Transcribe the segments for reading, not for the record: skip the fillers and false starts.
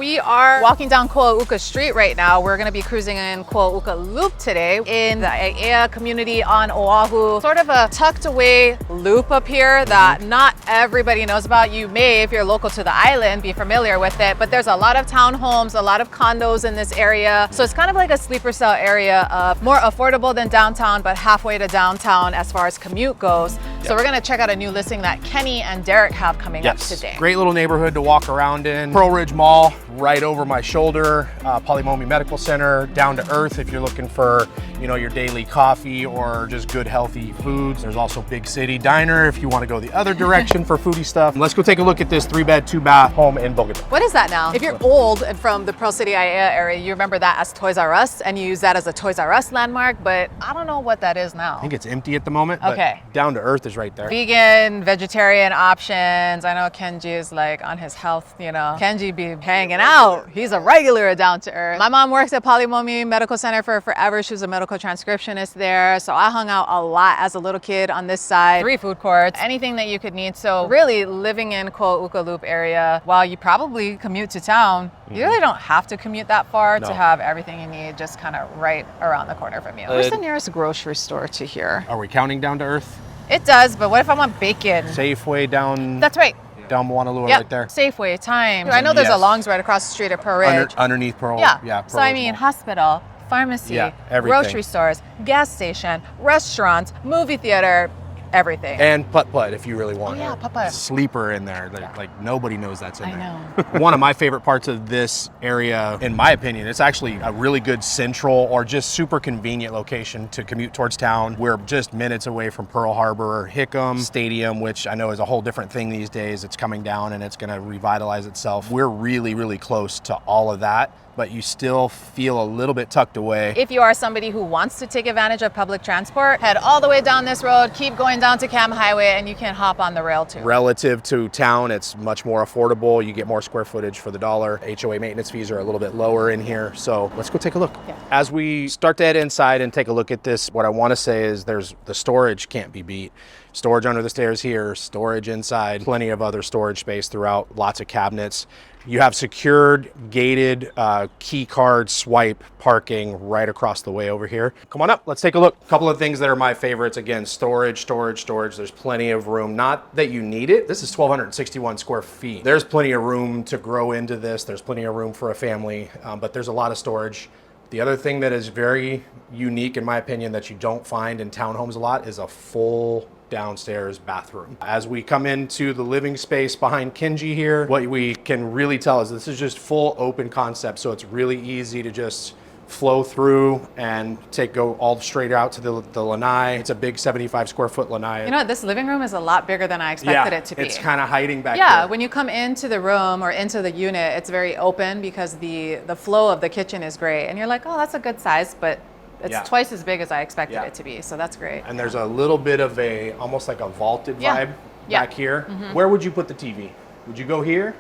We are walking down Koauka Street right now. We're going to be cruising in Koauka Loop today in the Aiea community on Oahu. Sort of a tucked away loop up here that not everybody knows about. You may, if you're local to the island, be familiar with it, but there's a lot of townhomes, a lot of condos in this area. So it's kind of like a sleeper cell area of more affordable than downtown, but halfway to downtown as far as commute goes. So we're going to check out a new listing that Kenny and Derek have coming up today. Great little neighborhood to walk around in. Pearlridge Mall, right over my shoulder. Pali Momi Medical Center, down to earth if you're looking for, you know, your daily coffee or just good healthy foods. There's also Big City Diner if you want to go the other direction for foodie stuff. Let's go take a look at this 3-bed, 2-bath home in Bogota. What is that now? If you're old and from the Pearl City Aiea area, you remember that as Toys R Us and you use that as a Toys R Us landmark, but I don't know what that is now. I think it's empty at the moment, okay. But down to earth is right there. Vegan, vegetarian options. I know Kenji is like on his health, you know. Kenji be hanging out. He's a regular down to earth. My mom works at Pali Momi Medical Center for forever. She was a medical transcriptionist there. So I hung out a lot as a little kid on this side. 3 food courts, anything that you could need. So really living in Koauka Loop area, while you probably commute to town, you really don't have to commute that far to have everything you need just kind of right around the corner from you. Where's the nearest grocery store to here? Are we counting down to earth? It does, but what if I want bacon? Safeway down. That's right. Down Moanalua right there. Safeway, Time. I know there's a Longs right across the street at Pearlridge. Underneath Pearl. Yeah. Pearlridge So I mean, hospital, pharmacy, grocery stores, gas station, restaurants, movie theater, everything. And putt-putt if you really want. Oh yeah, putt-putt. Sleeper in there. Like nobody knows that's in there. I know. One of my favorite parts of this area, in my opinion, it's actually a really good central or just super convenient location to commute towards town. We're just minutes away from Pearl Harbor, Hickam Stadium, which I know is a whole different thing these days. It's coming down and it's going to revitalize itself. We're really, really close to all of that, but you still feel a little bit tucked away. If you are somebody who wants to take advantage of public transport, head all the way down this road, keep going down to Cam Highway, and you can hop on the rail too. Relative to town, it's much more affordable. You get more square footage for the dollar. HOA maintenance fees are a little bit lower in here. So let's go take a look. Yeah. As we start to head inside and take a look at this, what I want to say is the storage can't be beat. Storage under the stairs here, storage inside, plenty of other storage space throughout, lots of cabinets. You have secured, gated, key card swipe parking right across the way over here. Come on up, let's take a look. A couple of things that are my favorites. Again, storage. There's plenty of room. Not that you need it. This is 1,261 square feet. There's plenty of room to grow into this. There's plenty of room for a family, but there's a lot of storage. The other thing that is very unique, in my opinion, that you don't find in townhomes a lot is a full downstairs bathroom. As we come into the living space behind Kenji here, what we can really tell is this is just full open concept. So it's really easy to just flow through and go all straight out to the lanai. It's a big 75 square foot lanai. You know what, this living room is a lot bigger than I expected it to be. It's kind of hiding back there. there. When you come into the room or into the unit, it's very open because the flow of the kitchen is great. And you're like, oh, that's a good size, but it's twice as big as I expected it to be, so that's great. And there's a little bit of almost like a vaulted vibe back here. Where would you put the TV? Would you go here?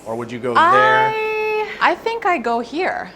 Or would you go there? I think I go here.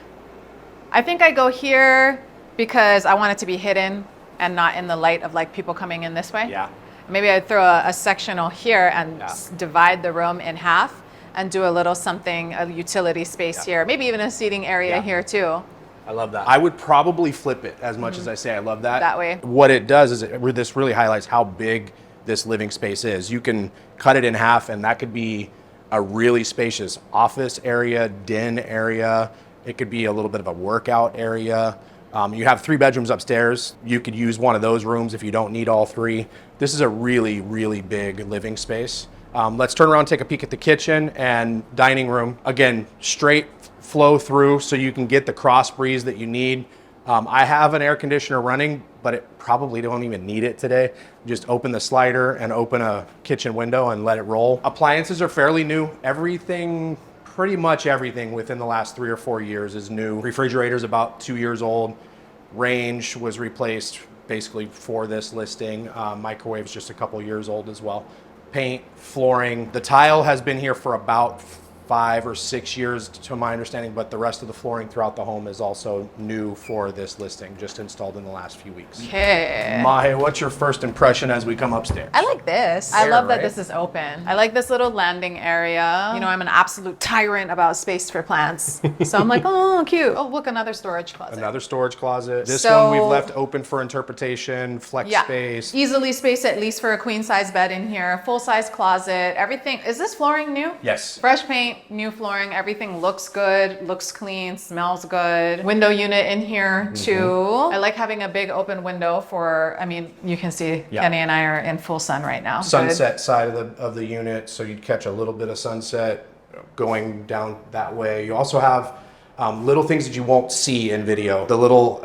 I think I go here because I want it to be hidden and not in the light of like people coming in this way. Yeah. Maybe I'd throw a sectional here and divide the room in half and do a little something, a utility space here, maybe even a seating area here too. I love that. I would probably flip it as much as I say I love that. That way. What it does is this really highlights how big this living space is. You can cut it in half and that could be a really spacious office area, den area. It could be a little bit of a workout area. You have 3 bedrooms upstairs. You could use one of those rooms if you don't need all 3. This is a really, really big living space. Let's turn around and take a peek at the kitchen and dining room. Again, straight flow through so you can get the cross breeze that you need. I have an air conditioner running, but it probably don't even need it today. Just open the slider and open a kitchen window and let it roll. Appliances are fairly new. Pretty much everything within the last 3 or 4 years is new. Refrigerator's about 2 years old. Range was replaced basically for this listing. Microwave's just a couple years old as well. Paint, flooring. The tile has been here for about 5 or 6 years to my understanding, but the rest of the flooring throughout the home is also new for this listing, just installed in the last few weeks. Okay. Mahe, what's your first impression as we come upstairs? I like this. I love that right? this is open. I like this little landing area. You know, I'm an absolute tyrant about space for plants. So I'm like, oh, cute. Oh, look, another storage closet. Another storage closet. This So- one we've left open for interpretation, flex space. Easily spaced at least for a queen size bed in here. Full size closet. Everything. Is this flooring new? Yes. Fresh paint, new flooring. Everything looks good, looks clean, smells good. Window unit in here too. I like having a big open window for, I mean, you can see Kenny and I are in full sun right now. Sunset side of the unit, so you'd catch a little bit of sunset going down that way. You also have little things that you won't see in video. The little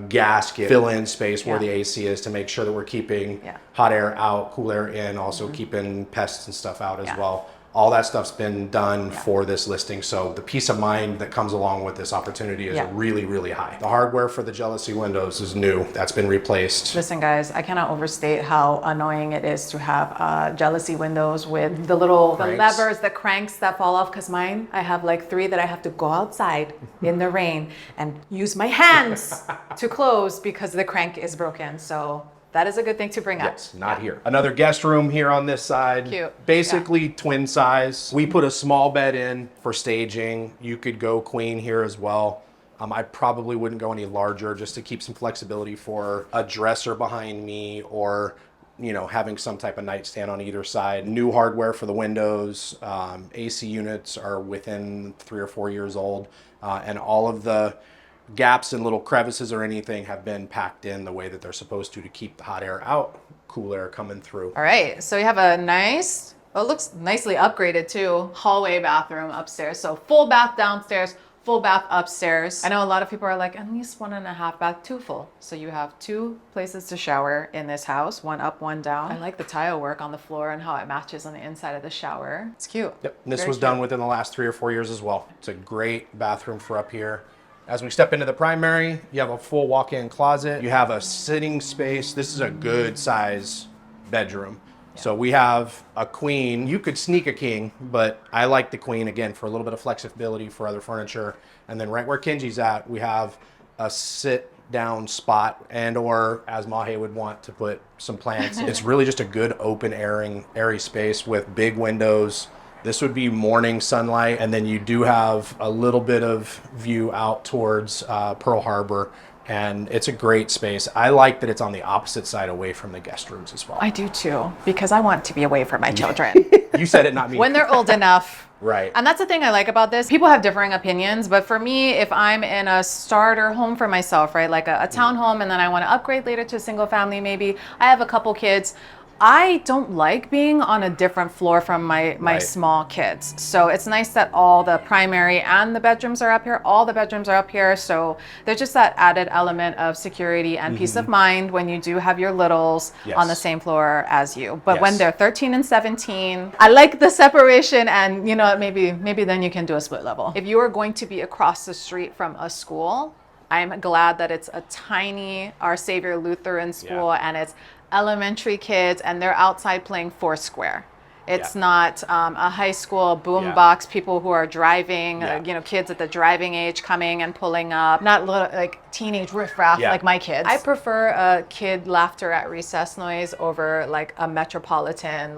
gasket fill-in space where the AC is to make sure that we're keeping hot air out, cool air in, also keeping pests and stuff out as well. All that stuff's been done for this listing, so the peace of mind that comes along with this opportunity is really, really high. The hardware for the Jalousie windows is new. That's been replaced. Listen, guys, I cannot overstate how annoying it is to have Jalousie windows with the little the levers, the cranks that fall off. Because mine, I have like 3 that I have to go outside in the rain and use my hands to close because the crank is broken. So that is a good thing to bring up. Yes, not here. Another guest room here on this side. Cute. Basically twin size. We put a small bed in for staging. You could go queen here as well. I probably wouldn't go any larger just to keep some flexibility for a dresser behind me or, you know, having some type of nightstand on either side. New hardware for the windows. AC units are within 3 or 4 years old. And all of the gaps and little crevices or anything have been packed in the way that they're supposed to keep the hot air out, cool air coming through. All right, so we have a nice, oh, it looks nicely upgraded too, hallway bathroom upstairs. So full bath downstairs, full bath upstairs. I know a lot of people are like, at least 1.5 bath, 2 full. So you have 2 places to shower in this house, 1 up, 1 down. I like the tile work on the floor and how it matches on the inside of the shower. It's cute. Yep, and this was done within the last 3 or 4 years as well. It's a great bathroom for up here. As we step into the primary, you have a full walk-in closet. You have a sitting space. This is a good size bedroom. So we have a queen. You could sneak a king, but I like the queen again for a little bit of flexibility for other furniture. And then right where Kenji's at, we have a sit down spot and or as Mahe would want to put some plants. It's really just a good open airy space with big windows. This would be morning sunlight, and then you do have a little bit of view out towards Pearl Harbor, and it's a great space. I like that it's on the opposite side away from the guest rooms as well. I do too, because I want to be away from my children. You said it, not me. When they're old enough. Right. And that's the thing I like about this. People have differing opinions, but for me, if I'm in a starter home for myself, right, like a townhome, and then I want to upgrade later to a single family, maybe I have a couple kids, I don't like being on a different floor from my small kids. So it's nice that all the primary and the bedrooms are up here. All the bedrooms are up here. So there's just that added element of security and peace of mind when you do have your littles on the same floor as you. But when they're 13 and 17, I like the separation, and you know, maybe then you can do a split level. If you are going to be across the street from a school, I'm glad that it's a tiny Our Savior Lutheran school and it's elementary kids and they're outside playing Foursquare. It's not a high school boombox, people who are driving, you know, kids at the driving age coming and pulling up, not little, like teenage riffraff like my kids. I prefer a kid laughter at recess noise over like a metropolitan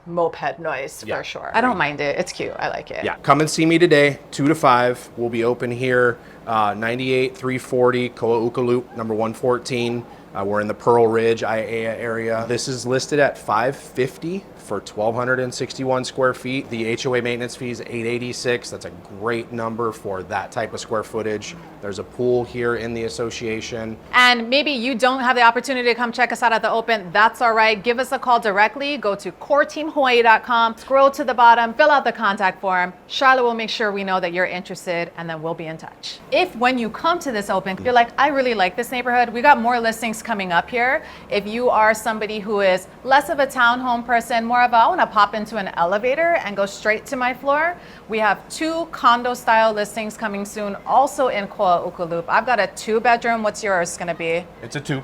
moped noise for sure. I don't mind it. It's cute. I like it. Yeah, come and see me today, 2 to 5. We'll be open here, 98 340 Koauka Loop, number 114. We're in the Pearlridge, Aiea area. This is listed at $550 for 1,261 square feet. The HOA maintenance fee is $886. That's a great number for that type of square footage. There's a pool here in the association. And maybe you don't have the opportunity to come check us out at the open. That's all right. Give us a call directly. Go to coreteamhawaii.com, scroll to the bottom, fill out the contact form. Charlotte will make sure we know that you're interested, and then we'll be in touch. If when you come to this open, you're like, I really like this neighborhood, we got more listings coming up here. If you are somebody who is less of a townhome person, more of I want to pop into an elevator and go straight to my floor, we have 2 condo style listings coming soon, also in Koauka Loop. I've got a 2-bedroom. What's yours going to be? It's a 2.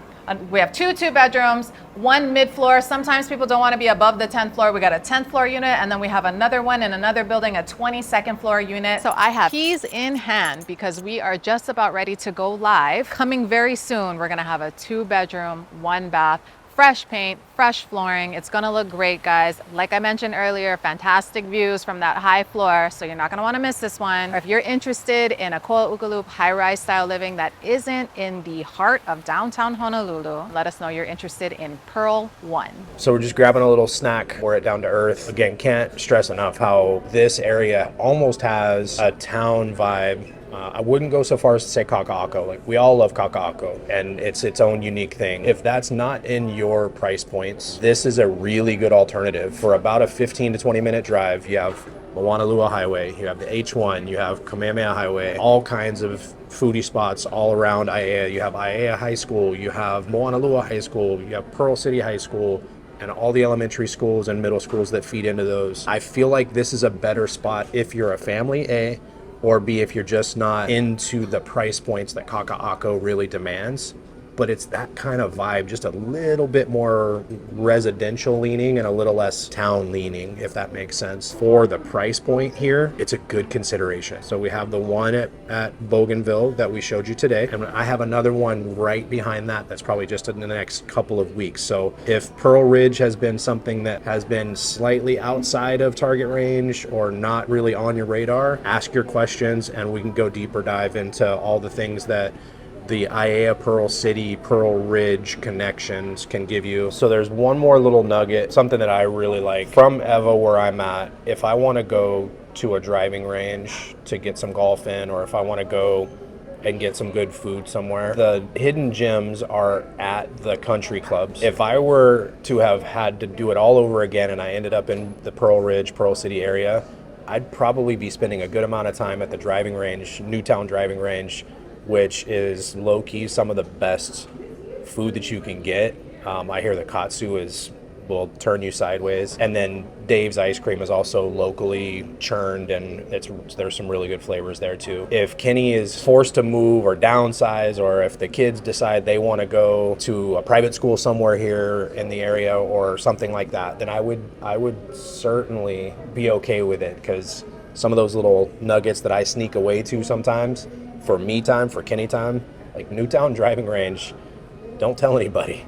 We have 2 2-bedrooms, 1 mid-floor. Sometimes people don't want to be above the 10th floor. We got a 10th floor unit, and then we have another one in another building, a 22nd floor unit. So I have keys in hand because we are just about ready to go live. Coming very soon, we're going to have a 2-bedroom, 1-bath, fresh paint, fresh flooring. It's gonna look great, guys. Like I mentioned earlier, fantastic views from that high floor, so you're not gonna wanna miss this one. Or if you're interested in a Koauka Loop high-rise style living that isn't in the heart of downtown Honolulu, let us know you're interested in Pearl 1. So we're just grabbing a little snack. We're at Down to Earth. Again, can't stress enough how this area almost has a town vibe. I wouldn't go so far as to say Koauka. Like, we all love Koauka, and it's its own unique thing. If that's not in your price points, this is a really good alternative. For about a 15 to 20 minute drive, you have Moanalua Highway, you have the H1, you have Kamehameha Highway, all kinds of foodie spots all around Aiea. You have Aiea High School, you have Moanalua High School, you have Pearl City High School, and all the elementary schools and middle schools that feed into those. I feel like this is a better spot if you're a family, A, or B, if you're just not into the price points that Koauka really demands. But it's that kind of vibe, just a little bit more residential leaning and a little less town leaning, if that makes sense. For the price point here, it's a good consideration. So we have the one at Bougainville that we showed you today, and I have another one right behind that that's probably just in the next couple of weeks. So if Pearlridge has been something that has been slightly outside of target range or not really on your radar, ask your questions and we can go deeper dive into all the things that the Aiea Pearl City, Pearlridge connections can give you. So there's one more little nugget, something that I really like. From Evo, where I'm at, if I want to go to a driving range to get some golf in, or if I want to go and get some good food somewhere, the hidden gems are at the country clubs. If I were to have had to do it all over again and I ended up in the Pearlridge, Pearl City area, I'd probably be spending a good amount of time at the driving range, Newtown driving range, which is low-key some of the best food that you can get. I hear the katsu will turn you sideways. And then Dave's ice cream is also locally churned, and there's some really good flavors there too. If Kenny is forced to move or downsize, or if the kids decide they want to go to a private school somewhere here in the area or something like that, then I would certainly be okay with it, because some of those little nuggets that I sneak away to sometimes, for me time, for Kenny time, like Newtown driving range, don't tell anybody.